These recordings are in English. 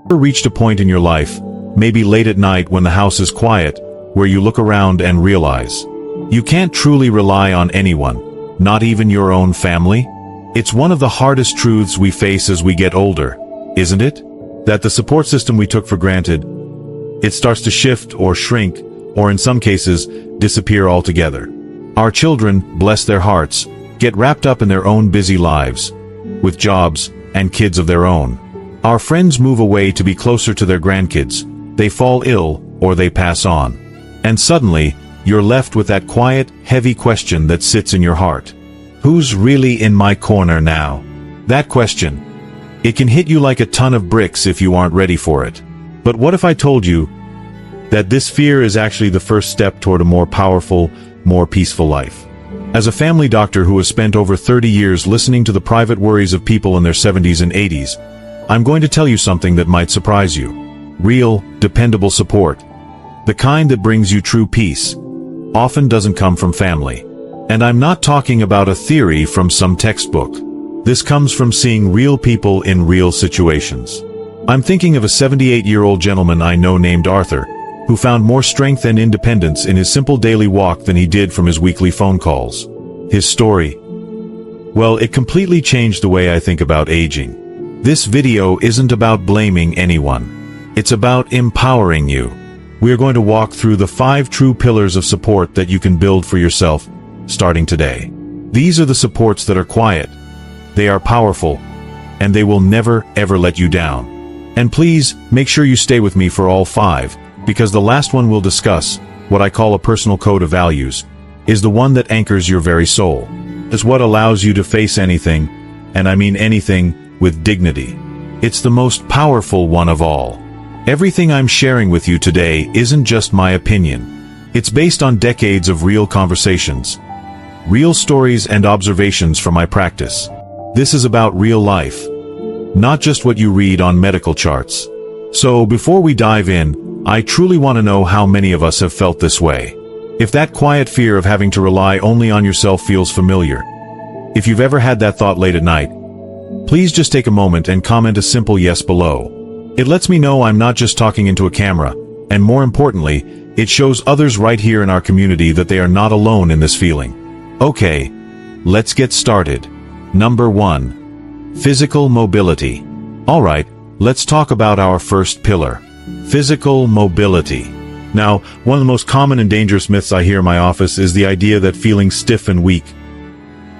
Ever reached a point in your life, maybe late at night when the house is quiet, where you look around and realize you can't truly rely on anyone, not even your own family? It's one of the hardest truths we face as we get older, isn't it? That the support system we took for granted, it starts to shift or shrink, or in some cases, disappear altogether. Our children, bless their hearts, get wrapped up in their own busy lives, with jobs and kids of their own. Our friends move away to be closer to their grandkids, they fall ill, or they pass on. And suddenly, you're left with that quiet, heavy question that sits in your heart. Who's really in my corner now? That question. It can hit you like a ton of bricks if you aren't ready for it. But what if I told you that this fear is actually the first step toward a more powerful, more peaceful life? As a family doctor who has spent over 30 years listening to the private worries of people in their 70s and 80s, I'm going to tell you something that might surprise you. Real, dependable support, the kind that brings you true peace, often doesn't come from family. And I'm not talking about a theory from some textbook. This comes from seeing real people in real situations. I'm thinking of a 78-year-old gentleman I know named Arthur, who found more strength and independence in his simple daily walk than he did from his weekly phone calls. His story, well, it completely changed the way I think about aging. This video isn't about blaming anyone. It's about empowering you. We are going to walk through the 5 true pillars of support that you can build for yourself, starting today. These are the supports that are quiet. They are powerful, and they will never, ever let you down. And please, make sure you stay with me for all 5, because the last one we'll discuss, what I call a personal code of values, is the one that anchors your very soul. It's what allows you to face anything, and I mean anything, with dignity. It's the most powerful one of all. Everything I'm sharing with you today isn't just my opinion. It's based on decades of real conversations, real stories and observations from my practice. This is about real life, not just what you read on medical charts. So before we dive in, I truly want to know how many of us have felt this way. If that quiet fear of having to rely only on yourself feels familiar, if you've ever had that thought late at night, please just take a moment and comment a simple yes below. It lets me know I'm not just talking into a camera, and more importantly, it shows others right here in our community that they are not alone in this feeling. Okay, let's get started. Number 1. Physical mobility. Alright, let's talk about our first pillar. Physical mobility. Now, one of the most common and dangerous myths I hear in my office is the idea that feeling stiff and weak,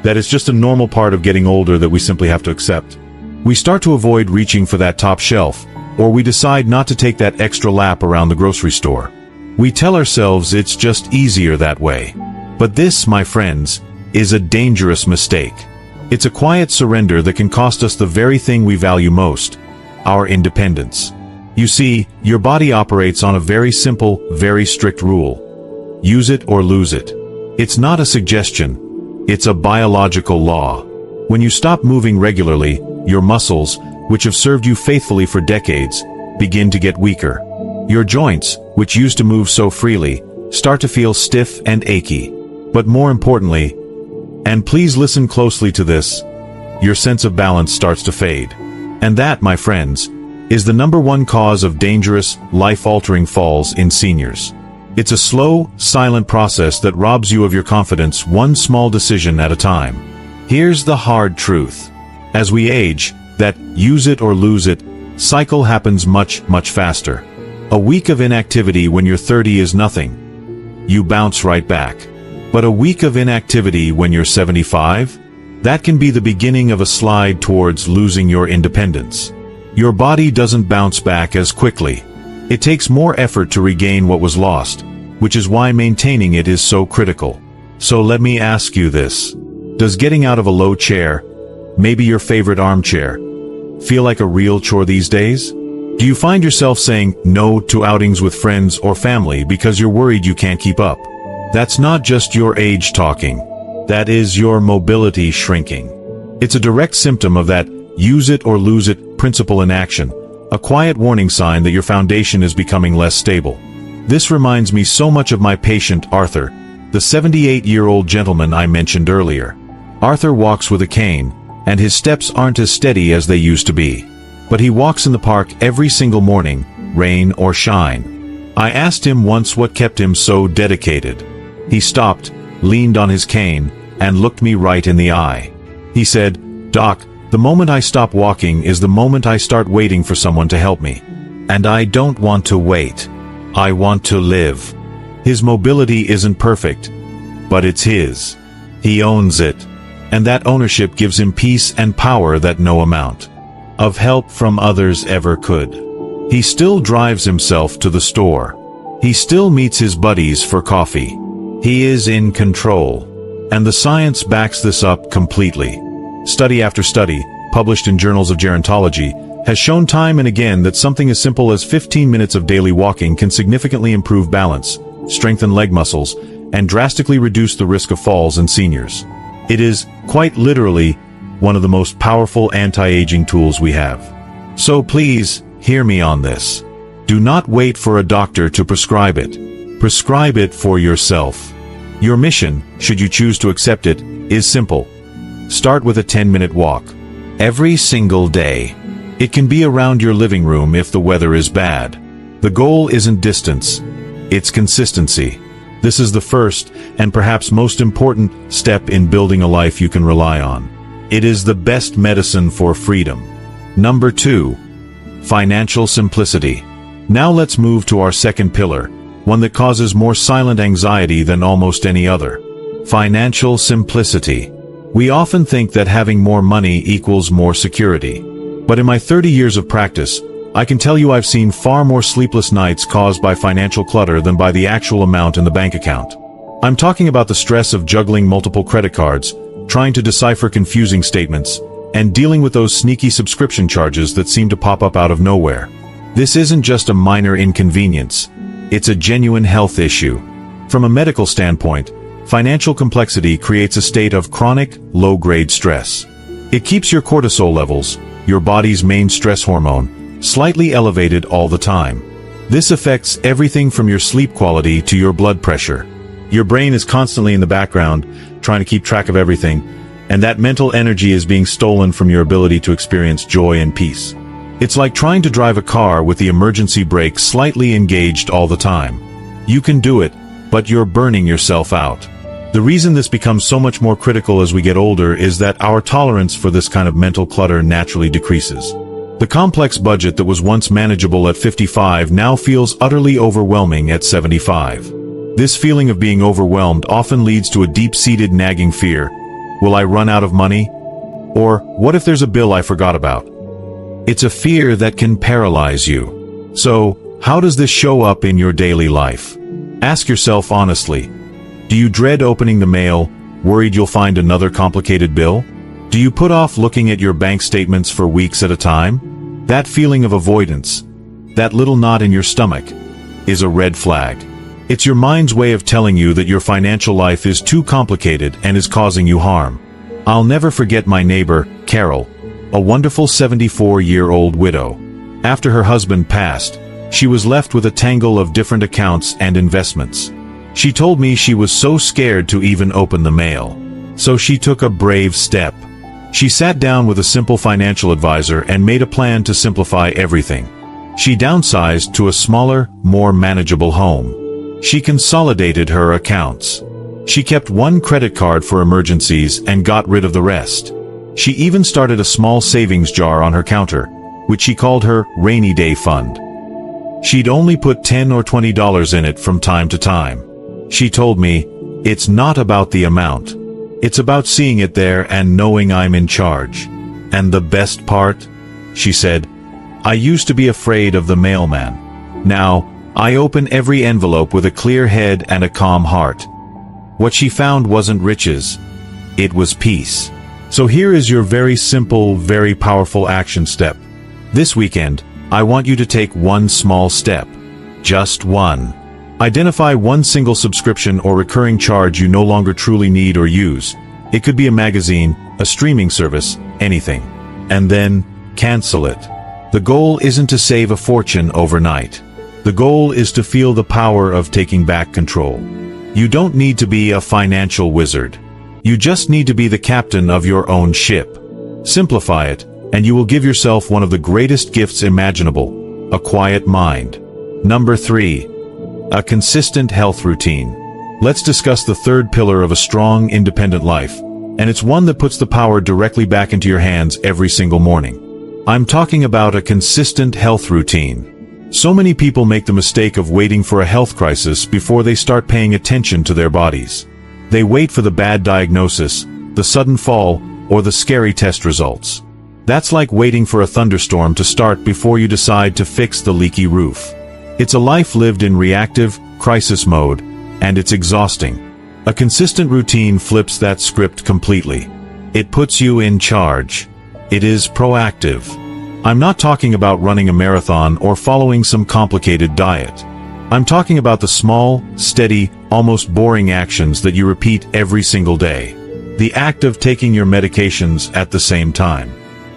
that it's just a normal part of getting older that we simply have to accept. We start to avoid reaching for that top shelf, or we decide not to take that extra lap around the grocery store. We tell ourselves it's just easier that way. But this, my friends, is a dangerous mistake. It's a quiet surrender that can cost us the very thing we value most, our independence. You see, your body operates on a very simple, very strict rule. Use it or lose it. It's not a suggestion. It's a biological law. When you stop moving regularly, your muscles, which have served you faithfully for decades, begin to get weaker. Your joints, which used to move so freely, start to feel stiff and achy. But more importantly, and please listen closely to this, your sense of balance starts to fade. And that, my friends, is the number 1 cause of dangerous, life-altering falls in seniors. It's a slow, silent process that robs you of your confidence one small decision at a time. Here's the hard truth. As we age, that use it or lose it cycle happens much, much faster. A week of inactivity when you're 30 is nothing. You bounce right back. But a week of inactivity when you're 75? That can be the beginning of a slide towards losing your independence. Your body doesn't bounce back as quickly. It takes more effort to regain what was lost, which is why maintaining it is so critical. So let me ask you this. Does getting out of a low chair, maybe your favorite armchair, feel like a real chore these days? Do you find yourself saying no to outings with friends or family because you're worried you can't keep up? That's not just your age talking. That is your mobility shrinking. It's a direct symptom of that use it or lose it principle in action, a quiet warning sign that your foundation is becoming less stable. This reminds me so much of my patient Arthur, the 78-year-old gentleman I mentioned earlier. Arthur walks with a cane, and his steps aren't as steady as they used to be. but he walks in the park every single morning, rain or shine. I asked him once what kept him so dedicated. He stopped, leaned on his cane, and looked me right in the eye. He said, "Doc, the moment I stop walking is the moment I start waiting for someone to help me. And I don't want to wait. I want to live." His mobility isn't perfect, but it's his. He owns it. And that ownership gives him peace and power that no amount of help from others ever could. He still drives himself to the store. He still meets his buddies for coffee. He is in control. And the science backs this up completely. Study after study, published in journals of gerontology, has shown time and again that something as simple as 15 minutes of daily walking can significantly improve balance, strengthen leg muscles, and drastically reduce the risk of falls in seniors. It is, quite literally, one of the most powerful anti-aging tools we have. So please, hear me on this. Do not wait for a doctor to prescribe it. Prescribe it for yourself. Your mission, should you choose to accept it, is simple. Start with a 10-minute walk. Every single day. It can be around your living room if the weather is bad. The goal isn't distance. It's consistency. This is the first, and perhaps most important, step in building a life you can rely on. It is the best medicine for freedom. Number 2. Financial simplicity. Now let's move to our second pillar, one that causes more silent anxiety than almost any other. Financial simplicity. We often think that having more money equals more security. But in my 30 years of practice, I can tell you I've seen far more sleepless nights caused by financial clutter than by the actual amount in the bank account. I'm talking about the stress of juggling multiple credit cards, trying to decipher confusing statements, and dealing with those sneaky subscription charges that seem to pop up out of nowhere. This isn't just a minor inconvenience. It's a genuine health issue. From a medical standpoint, financial complexity creates a state of chronic, low-grade stress. It keeps your cortisol levels, your body's main stress hormone, slightly elevated all the time. This affects everything from your sleep quality to your blood pressure. Your brain is constantly in the background, trying to keep track of everything, and that mental energy is being stolen from your ability to experience joy and peace. It's like trying to drive a car with the emergency brake slightly engaged all the time. You can do it, but you're burning yourself out. The reason this becomes so much more critical as we get older is that our tolerance for this kind of mental clutter naturally decreases. The complex budget that was once manageable at 55 now feels utterly overwhelming at 75. This feeling of being overwhelmed often leads to a deep-seated nagging fear. Will I run out of money? Or, what if there's a bill I forgot about? It's a fear that can paralyze you. So, how does this show up in your daily life? Ask yourself honestly. Do you dread opening the mail, worried you'll find another complicated bill? Do you put off looking at your bank statements for weeks at a time? That feeling of avoidance, that little knot in your stomach, is a red flag. It's your mind's way of telling you that your financial life is too complicated and is causing you harm. I'll never forget my neighbor, Carol, a wonderful 74-year-old widow. After her husband passed, she was left with a tangle of different accounts and investments. She told me she was so scared to even open the mail. So she took a brave step. She sat down with a simple financial advisor and made a plan to simplify everything. She downsized to a smaller, more manageable home. She consolidated her accounts. She kept one credit card for emergencies and got rid of the rest. She even started a small savings jar on her counter, which she called her rainy day fund. She'd only put $10 or $20 in it from time to time. She told me, "It's not about the amount. It's about seeing it there and knowing I'm in charge. And the best part," she said, "I used to be afraid of the mailman. Now, I open every envelope with a clear head and a calm heart." What she found wasn't riches. It was peace. So here is your very simple, very powerful action step. This weekend, I want you to take one small step. Just one. Identify one single subscription or recurring charge you no longer truly need or use. It could be a magazine, a streaming service, anything. And then, cancel it. The goal isn't to save a fortune overnight. The goal is to feel the power of taking back control. You don't need to be a financial wizard. You just need to be the captain of your own ship. Simplify it, and you will give yourself one of the greatest gifts imaginable: a quiet mind. Number 3. A consistent health routine. Let's discuss the third pillar of a strong, independent life, and it's one that puts the power directly back into your hands every single morning. I'm talking about a consistent health routine. So many people make the mistake of waiting for a health crisis before they start paying attention to their bodies. They wait for the bad diagnosis, the sudden fall, or the scary test results. That's like waiting for a thunderstorm to start before you decide to fix the leaky roof. It's a life lived in reactive, crisis mode, and it's exhausting. A consistent routine flips that script completely. It puts you in charge. It is proactive. I'm not talking about running a marathon or following some complicated diet. I'm talking about the small, steady, almost boring actions that you repeat every single day. The act of taking your medications at the same time.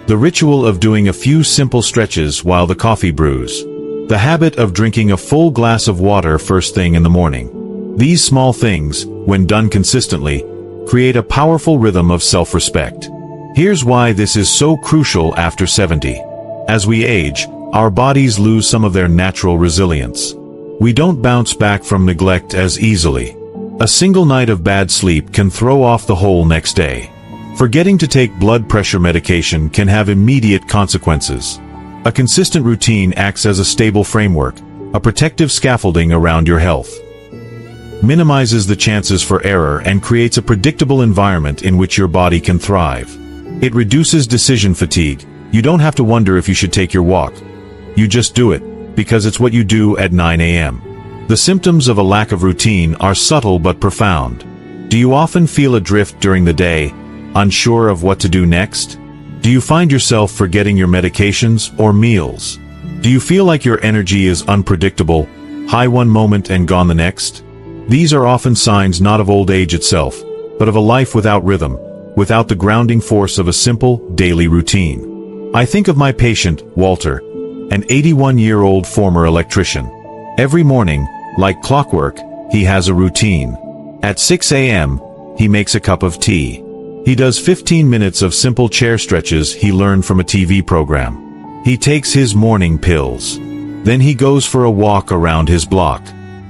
The ritual of doing a few simple stretches while the coffee brews. The habit of drinking a full glass of water first thing in the morning. These small things, when done consistently, create a powerful rhythm of self-respect. Here's why this is so crucial after 70. As we age, our bodies lose some of their natural resilience. We don't bounce back from neglect as easily. A single night of bad sleep can throw off the whole next day. Forgetting to take blood pressure medication can have immediate consequences. A consistent routine acts as a stable framework, a protective scaffolding around your health. Minimizes the chances for error and creates a predictable environment in which your body can thrive. It reduces decision fatigue. You don't have to wonder if you should take your walk. You just do it, because it's what you do at 9 a.m. The symptoms of a lack of routine are subtle but profound. Do you often feel adrift during the day, unsure of what to do next? Do you find yourself forgetting your medications or meals? Do you feel like your energy is unpredictable, high one moment and gone the next? These are often signs not of old age itself, but of a life without rhythm, without the grounding force of a simple, daily routine. I think of my patient, Walter, an 81-year-old former electrician. Every morning, like clockwork, he has a routine. At 6 a.m., he makes a cup of tea. He does 15 minutes of simple chair stretches he learned from a TV program. He takes his morning pills. Then he goes for a walk around his block.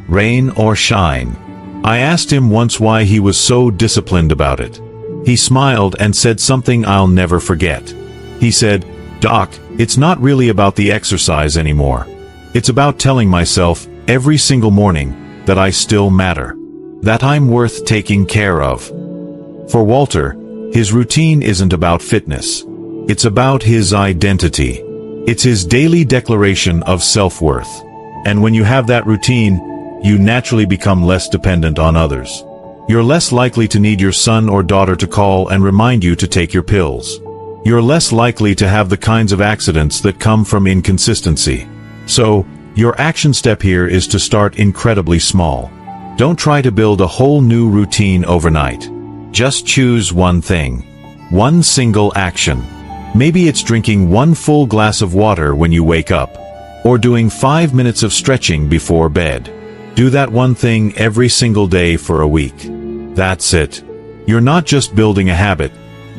Rain or shine. I asked him once why he was so disciplined about it. He smiled and said something I'll never forget. He said, "Doc, it's not really about the exercise anymore. It's about telling myself, every single morning, that I still matter. That I'm worth taking care of." For Walter, his routine isn't about fitness. It's about his identity. It's his daily declaration of self-worth. And when you have that routine, you naturally become less dependent on others. You're less likely to need your son or daughter to call and remind you to take your pills. You're less likely to have the kinds of accidents that come from inconsistency. So, your action step here is to start incredibly small. Don't try to build a whole new routine overnight. Just choose one thing. One single action. Maybe it's drinking one full glass of water when you wake up, or doing 5 minutes of stretching before bed. Do that one thing every single day for a week. That's it. You're not just building a habit,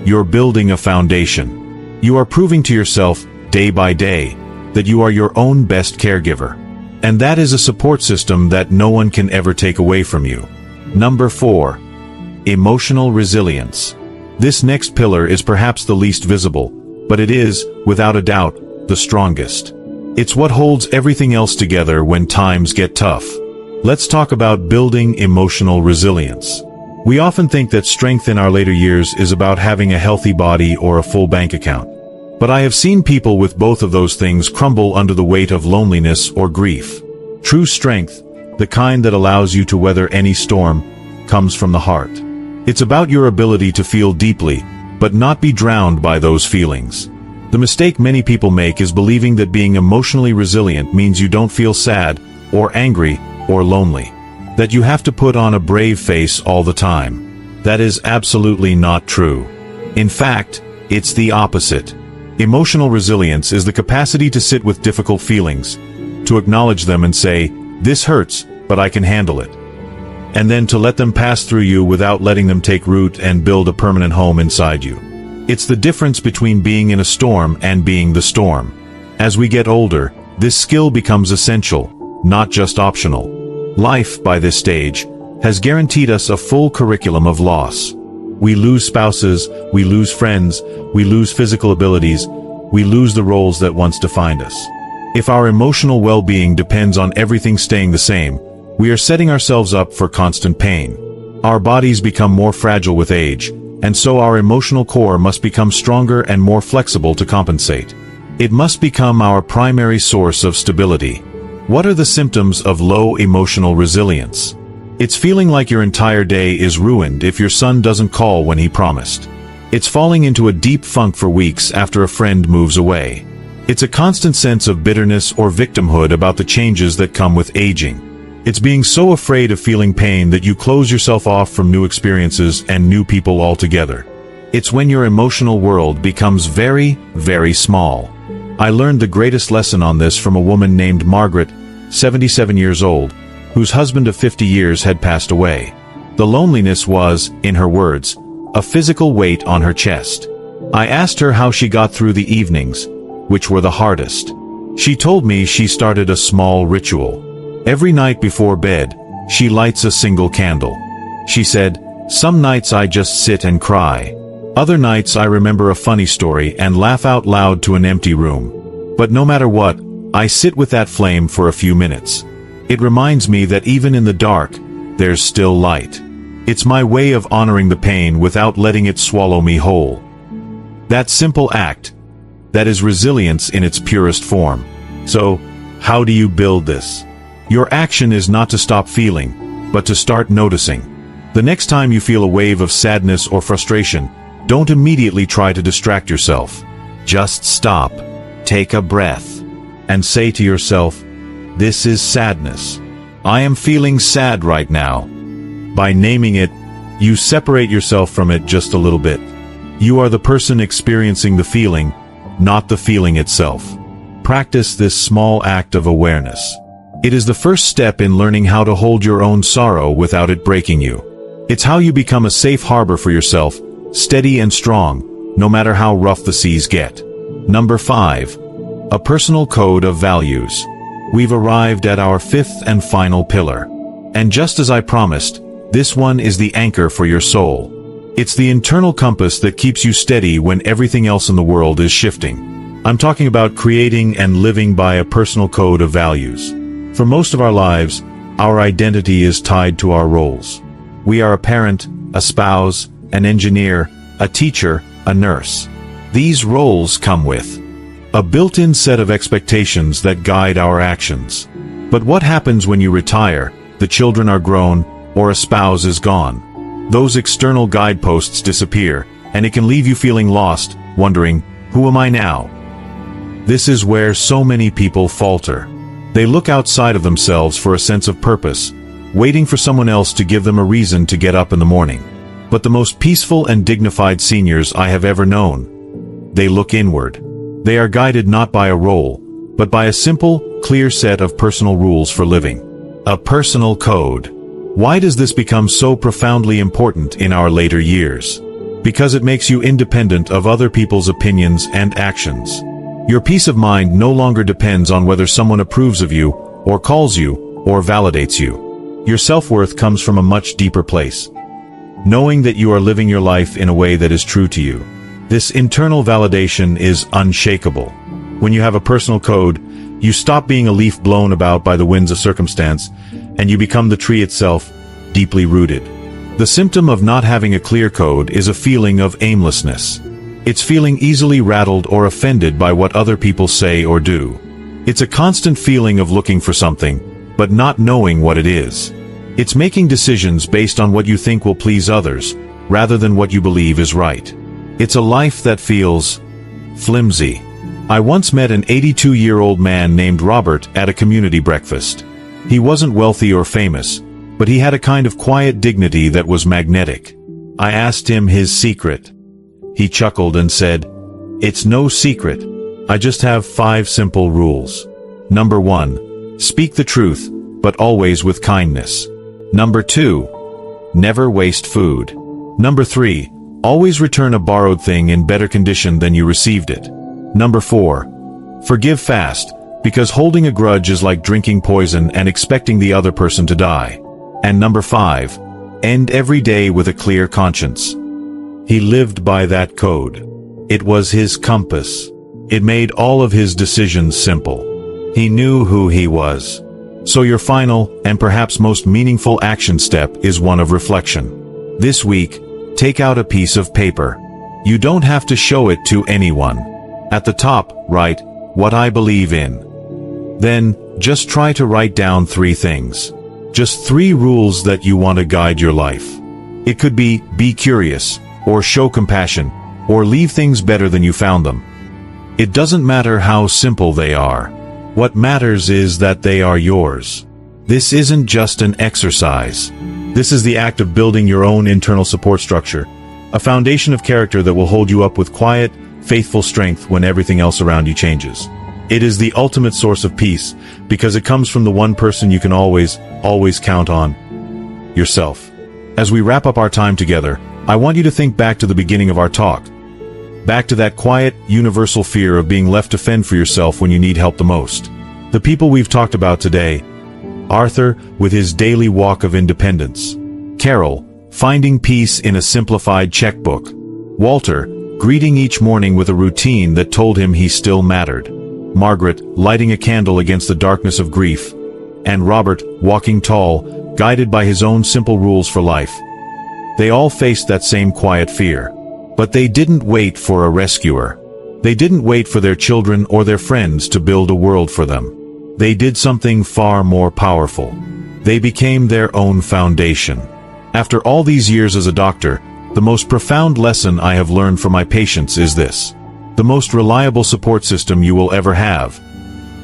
you're building a foundation. You are proving to yourself, day by day, that you are your own best caregiver. And that is a support system that no one can ever take away from you. Number 4. Emotional resilience. This next pillar is perhaps the least visible, but it is, without a doubt, the strongest. It's what holds everything else together when times get tough. Let's talk about building emotional resilience. We often think that strength in our later years is about having a healthy body or a full bank account. But I have seen people with both of those things crumble under the weight of loneliness or grief. True strength, the kind that allows you to weather any storm, comes from the heart. It's about your ability to feel deeply, but not be drowned by those feelings. The mistake many people make is believing that being emotionally resilient means you don't feel sad, or angry, or lonely. That you have to put on a brave face all the time. That is absolutely not true. In fact, it's the opposite. Emotional resilience is the capacity to sit with difficult feelings, to acknowledge them and say, "This hurts, but I can handle it." And then to let them pass through you without letting them take root and build a permanent home inside you. It's the difference between being in a storm and being the storm. As we get older, this skill becomes essential, not just optional. Life, by this stage, has guaranteed us a full curriculum of loss. We lose spouses, we lose friends, we lose physical abilities, we lose the roles that once defined us. If our emotional well-being depends on everything staying the same, we are setting ourselves up for constant pain. Our bodies become more fragile with age, and so our emotional core must become stronger and more flexible to compensate. It must become our primary source of stability. What are the symptoms of low emotional resilience? It's feeling like your entire day is ruined if your son doesn't call when he promised. It's falling into a deep funk for weeks after a friend moves away. It's a constant sense of bitterness or victimhood about the changes that come with aging. It's being so afraid of feeling pain that you close yourself off from new experiences and new people altogether. It's when your emotional world becomes very, very small. I learned the greatest lesson on this from a woman named Margaret, 77 years old, whose husband of 50 years had passed away. The loneliness was, in her words, a physical weight on her chest. I asked her how she got through the evenings, which were the hardest. She told me she started a small ritual. Every night before bed, she lights a single candle. She said, "Some nights I just sit and cry. Other nights I remember a funny story and laugh out loud to an empty room. But no matter what, I sit with that flame for a few minutes. It reminds me that even in the dark, there's still light. It's my way of honoring the pain without letting it swallow me whole." That simple act, that is resilience in its purest form. So, how do you build this? Your action is not to stop feeling, but to start noticing. The next time you feel a wave of sadness or frustration, don't immediately try to distract yourself. Just stop, take a breath, and say to yourself, "This is sadness. I am feeling sad right now." By naming it, you separate yourself from it just a little bit. You are the person experiencing the feeling, not the feeling itself. Practice this small act of awareness. It is the first step in learning how to hold your own sorrow without it breaking you. It's how you become a safe harbor for yourself, steady and strong, no matter how rough the seas get. Number 5. A personal code of values. We've arrived at our fifth and final pillar. And just as I promised, this one is the anchor for your soul. It's the internal compass that keeps you steady when everything else in the world is shifting. I'm talking about creating and living by a personal code of values. For most of our lives, our identity is tied to our roles. We are a parent, a spouse, an engineer, a teacher, a nurse. These roles come with a built-in set of expectations that guide our actions. But what happens when you retire, the children are grown, or a spouse is gone? Those external guideposts disappear, and it can leave you feeling lost, wondering, who am I now? This is where so many people falter. They look outside of themselves for a sense of purpose, waiting for someone else to give them a reason to get up in the morning. But the most peaceful and dignified seniors I have ever known, they look inward. They are guided not by a role, but by a simple, clear set of personal rules for living. A personal code. Why does this become so profoundly important in our later years? Because it makes you independent of other people's opinions and actions. Your peace of mind no longer depends on whether someone approves of you, or calls you, or validates you. Your self-worth comes from a much deeper place. Knowing that you are living your life in a way that is true to you. This internal validation is unshakable. When you have a personal code, you stop being a leaf blown about by the winds of circumstance, and you become the tree itself, deeply rooted. The symptom of not having a clear code is a feeling of aimlessness. It's feeling easily rattled or offended by what other people say or do. It's a constant feeling of looking for something, but not knowing what it is. It's making decisions based on what you think will please others, rather than what you believe is right. It's a life that feels flimsy. I once met an 82-year-old man named Robert at a community breakfast. He wasn't wealthy or famous, but he had a kind of quiet dignity that was magnetic. I asked him his secret. He chuckled and said, "It's no secret. I just have 5 simple rules. Number 1, speak the truth, but always with kindness. Number 2, never waste food. Number 3, Always return a borrowed thing in better condition than you received it. Number 4. Forgive fast, because holding a grudge is like drinking poison and expecting the other person to die. And number 5. End every day with a clear conscience. He lived by that code. It was his compass. It made all of his decisions simple. He knew who he was. So your final, and perhaps most meaningful action step is one of reflection. This week, take out a piece of paper. You don't have to show it to anyone. At the top, write, "What I believe in." Then, just try to write down 3 things. Just 3 rules that you want to guide your life. It could be curious, or show compassion, or leave things better than you found them. It doesn't matter how simple they are. What matters is that they are yours. This isn't just an exercise. This is the act of building your own internal support structure, a foundation of character that will hold you up with quiet, faithful strength when everything else around you changes. It is the ultimate source of peace, because it comes from the one person you can always count on: yourself. As we wrap up our time together, I want you to think back to the beginning of our talk. Back to that quiet, universal fear of being left to fend for yourself when you need help the most. The people we've talked about today: Arthur, with his daily walk of independence; Carol, finding peace in a simplified checkbook; Walter, greeting each morning with a routine that told him he still mattered; Margaret, lighting a candle against the darkness of grief; and Robert, walking tall, guided by his own simple rules for life. They all faced that same quiet fear. But they didn't wait for a rescuer. They didn't wait for their children or their friends to build a world for them. They did something far more powerful. They became their own foundation. After all these years as a doctor, the most profound lesson I have learned from my patients is this: the most reliable support system you will ever have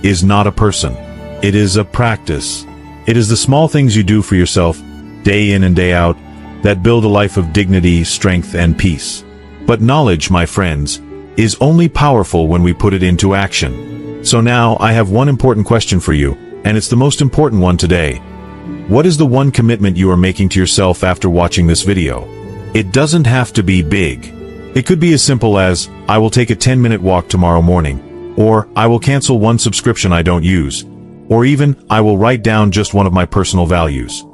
is not a person. It is a practice. It is the small things you do for yourself, day in and day out, that build a life of dignity, strength, and peace. But knowledge, my friends, is only powerful when we put it into action. So now I have one important question for you, and it's the most important one today. What is the one commitment you are making to yourself after watching this video? It doesn't have to be big. It could be as simple as, I will take a 10-minute walk tomorrow morning, or I will cancel one subscription I don't use, or even, I will write down just one of my personal values.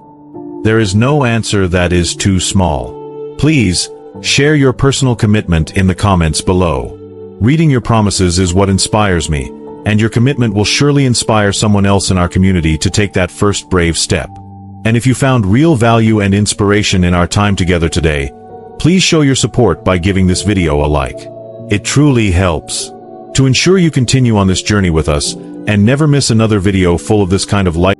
There is no answer that is too small. Please, share your personal commitment in the comments below. Reading your promises is what inspires me, and your commitment will surely inspire someone else in our community to take that first brave step. And if you found real value and inspiration in our time together today, please show your support by giving this video a like. It truly helps. To ensure you continue on this journey with us, and never miss another video full of this kind of light